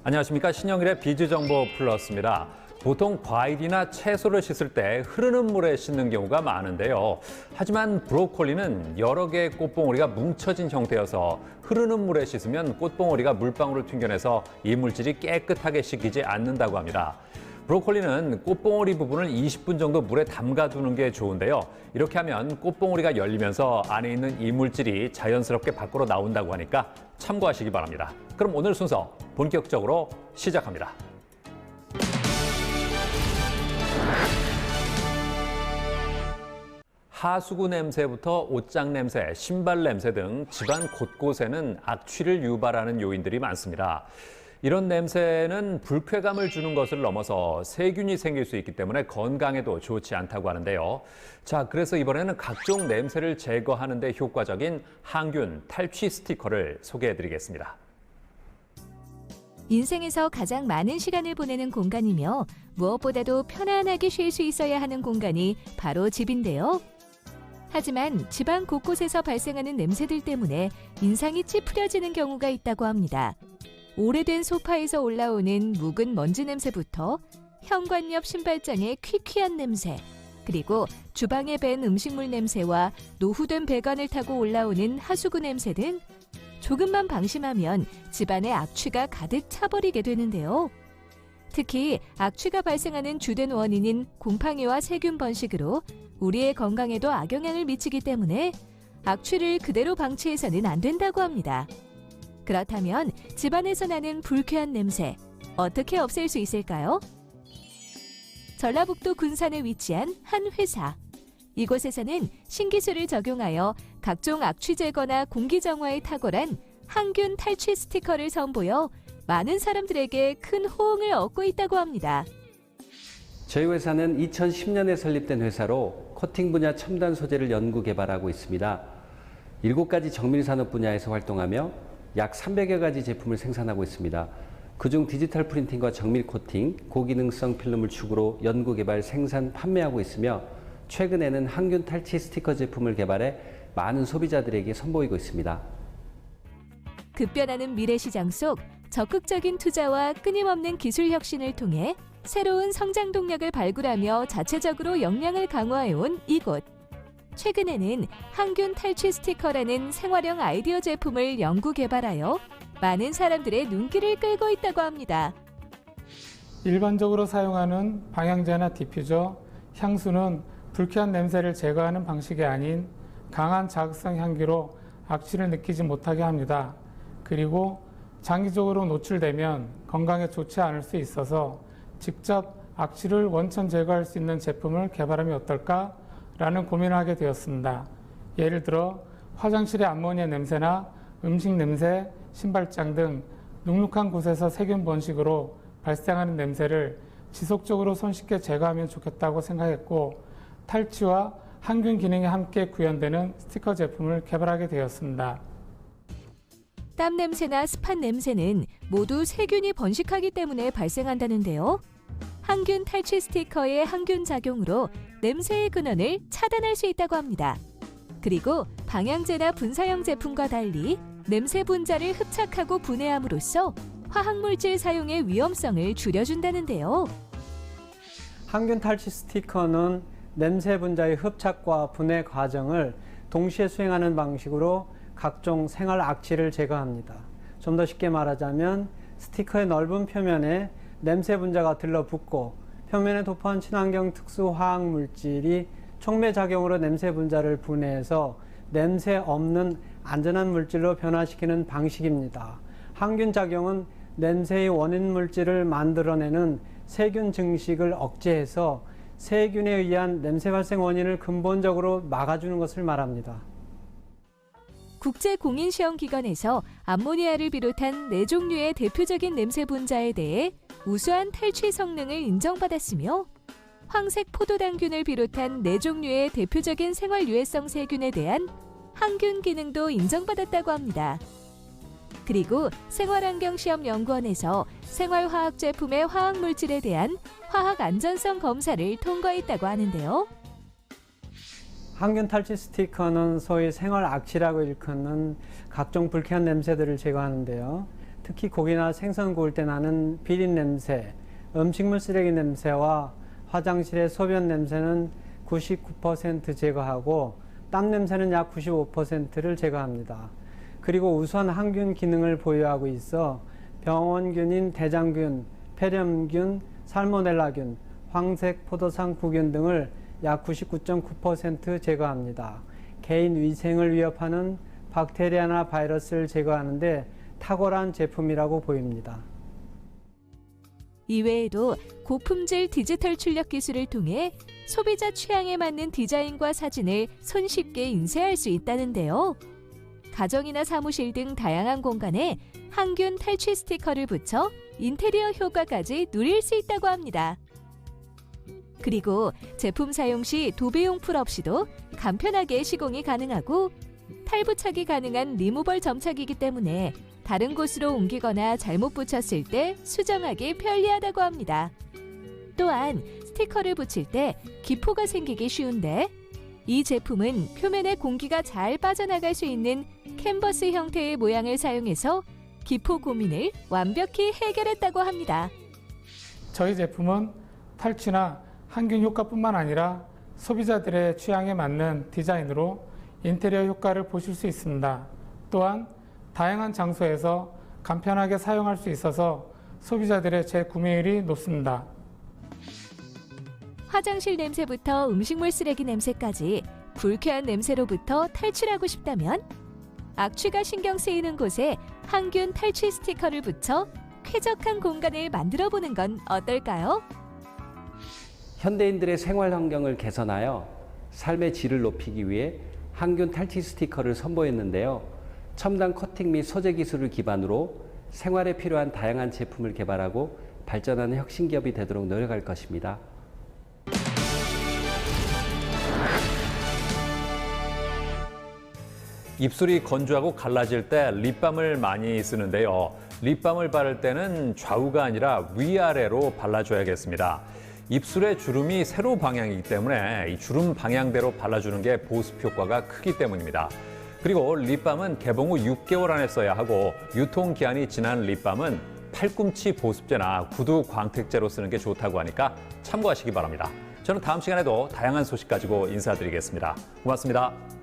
안녕하십니까. 신영일의 비즈정보 플러스입니다. 보통 과일이나 채소를 씻을 때 흐르는 물에 씻는 경우가 많은데요. 하지만 브로콜리는 여러 개의 꽃봉오리가 뭉쳐진 형태여서 흐르는 물에 씻으면 꽃봉오리가 물방울을 튕겨내서 이물질이 깨끗하게 씻기지 않는다고 합니다. 브로콜리는 꽃봉오리 부분을 20분 정도 물에 담가두는 게 좋은데요. 이렇게 하면 꽃봉오리가 열리면서 안에 있는 이물질이 자연스럽게 밖으로 나온다고 하니까 참고하시기 바랍니다. 그럼 오늘 순서 본격적으로 시작합니다. 하수구 냄새부터 옷장 냄새, 신발 냄새 등 집안 곳곳에는 악취를 유발하는 요인들이 많습니다. 이런 냄새는 불쾌감을 주는 것을 넘어서 세균이 생길 수 있기 때문에 건강에도 좋지 않다고 하는데요. 자, 그래서 이번에는 각종 냄새를 제거하는 데 효과적인 항균 탈취 스티커를 소개해드리겠습니다. 인생에서 가장 많은 시간을 보내는 공간이며 무엇보다도 편안하게 쉴 수 있어야 하는 공간이 바로 집인데요. 하지만 집안 곳곳에서 발생하는 냄새들 때문에 인상이 찌푸려지는 경우가 있다고 합니다. 오래된 소파에서 올라오는 묵은 먼지 냄새부터 현관 옆 신발장의 퀴퀴한 냄새, 그리고 주방에 밴 음식물 냄새와 노후된 배관을 타고 올라오는 하수구 냄새 등 조금만 방심하면 집안에 악취가 가득 차버리게 되는데요. 특히 악취가 발생하는 주된 원인인 곰팡이와 세균 번식으로 우리의 건강에도 악영향을 미치기 때문에 악취를 그대로 방치해서는 안 된다고 합니다. 그렇다면 집안에서 나는 불쾌한 냄새 어떻게 없앨 수 있을까요? 전라북도 군산에 위치한 한 회사. 이곳에서는 신기술을 적용하여 각종 악취 제거나 공기 정화에 탁월한 항균 탈취 스티커를 선보여 많은 사람들에게 큰 호응을 얻고 있다고 합니다. 저희 회사는 2010년에 설립된 회사로 코팅 분야 첨단 소재를 연구 개발하고 있습니다. 7가지 정밀 산업 분야에서 활동하며 약 300여 가지 제품을 생산하고 있습니다. 그중 디지털 프린팅과 정밀 코팅, 고기능성 필름을 축으로 연구 개발, 생산, 판매하고 있으며 최근에는 항균 탈취 스티커 제품을 개발해 많은 소비자들에게 선보이고 있습니다. 급변하는 미래 시장 속 적극적인 투자와 끊임없는 기술 혁신을 통해 새로운 성장 동력을 발굴하며 자체적으로 역량을 강화해온 이곳. 최근에는 항균 탈취 스티커라는 생활형 아이디어 제품을 연구 개발하여 많은 사람들의 눈길을 끌고 있다고 합니다. 일반적으로 사용하는 방향제나 디퓨저, 향수는 불쾌한 냄새를 제거하는 방식이 아닌 강한 자극성 향기로 악취를 느끼지 못하게 합니다. 그리고 장기적으로 노출되면 건강에 좋지 않을 수 있어서 직접 악취를 원천 제거할 수 있는 제품을 개발하면 어떨까? 라는 고민을 하게 되었습니다. 예를 들어 화장실의 암모니아 냄새나 음식 냄새, 신발장 등 눅눅한 곳에서 세균 번식으로 발생하는 냄새를 지속적으로 손쉽게 제거하면 좋겠다고 생각했고 탈취와 항균 기능이 함께 구현되는 스티커 제품을 개발하게 되었습니다. 땀 냄새나 습한 냄새는 모두 세균이 번식하기 때문에 발생한다는데요. 항균 탈취 스티커의 항균 작용으로 냄새의 근원을 차단할 수 있다고 합니다. 그리고 방향제나 분사형 제품과 달리 냄새 분자를 흡착하고 분해함으로써 화학물질 사용의 위험성을 줄여준다는데요. 항균 탈취 스티커는 냄새 분자의 흡착과 분해 과정을 동시에 수행하는 방식으로 각종 생활 악취를 제거합니다. 좀 더 쉽게 말하자면 스티커의 넓은 표면에 냄새 분자가 들러붙고 표면에 도포한 친환경 특수 화학 물질이 촉매 작용으로 냄새 분자를 분해해서 냄새 없는 안전한 물질로 변화시키는 방식입니다. 항균 작용은 냄새의 원인 물질을 만들어내는 세균 증식을 억제해서 세균에 의한 냄새 발생 원인을 근본적으로 막아주는 것을 말합니다. 국제공인시험기관에서 암모니아를 비롯한 4종류의 대표적인 냄새 분자에 대해 우수한 탈취 성능을 인정받았으며 황색 포도당균을 비롯한 4종류의 대표적인 생활 유해성 세균에 대한 항균 기능도 인정받았다고 합니다. 그리고 생활환경시험연구원에서 생활화학 제품의 화학물질에 대한 화학 안전성 검사를 통과했다고 하는데요. 항균 탈취 스티커는 소위 생활 악취라고 일컫는 각종 불쾌한 냄새들을 제거하는데요. 특히 고기나 생선 구울 때 나는 비린 냄새, 음식물 쓰레기 냄새와 화장실의 소변 냄새는 99% 제거하고 땀 냄새는 약 95%를 제거합니다. 그리고 우수한 항균 기능을 보유하고 있어 병원균인 대장균, 폐렴균, 살모넬라균, 황색 포도상 구균 등을 약 99.9% 제거합니다. 개인 위생을 위협하는 박테리아나 바이러스를 제거하는데 탁월한 제품이라고 보입니다. 이외에도 고품질 디지털 출력 기술을 통해 소비자 취향에 맞는 디자인과 사진을 손쉽게 인쇄할 수 있다는데요. 가정이나 사무실 등 다양한 공간에 항균 탈취 스티커를 붙여 인테리어 효과까지 누릴 수 있다고 합니다. 그리고 제품 사용 시 도배용 풀 없이도 간편하게 시공이 가능하고 탈부착이 가능한 리무벌 점착이기 때문에 다른 곳으로 옮기거나 잘못 붙였을 때 수정하기 편리하다고 합니다. 또한 스티커를 붙일 때 기포가 생기기 쉬운데 이 제품은 표면에 공기가 잘 빠져나갈 수 있는 캔버스 형태의 모양을 사용해서 기포 고민을 완벽히 해결했다고 합니다. 저희 제품은 탈취나 항균 효과뿐만 아니라 소비자들의 취향에 맞는 디자인으로 인테리어 효과를 보실 수 있습니다. 또한 다양한 장소에서 간편하게 사용할 수 있어서 소비자들의 재구매율이 높습니다. 화장실 냄새부터 음식물 쓰레기 냄새까지 불쾌한 냄새로부터 탈출하고 싶다면 악취가 신경 쓰이는 곳에 항균 탈취 스티커를 붙여 쾌적한 공간을 만들어 보는 건 어떨까요? 현대인들의 생활 환경을 개선하여 삶의 질을 높이기 위해 항균 탈취 스티커를 선보였는데요. 첨단 커팅 및 소재 기술을 기반으로 생활에 필요한 다양한 제품을 개발하고 발전하는 혁신 기업이 되도록 노력할 것입니다. 입술이 건조하고 갈라질 때 립밤을 많이 쓰는데요. 립밤을 바를 때는 좌우가 아니라 위아래로 발라줘야겠습니다. 입술의 주름이 세로 방향이기 때문에 이 주름 방향대로 발라주는 게 보습 효과가 크기 때문입니다. 그리고 립밤은 개봉 후 6개월 안에 써야 하고 유통기한이 지난 립밤은 팔꿈치 보습제나 구두 광택제로 쓰는 게 좋다고 하니까 참고하시기 바랍니다. 저는 다음 시간에도 다양한 소식 가지고 인사드리겠습니다. 고맙습니다.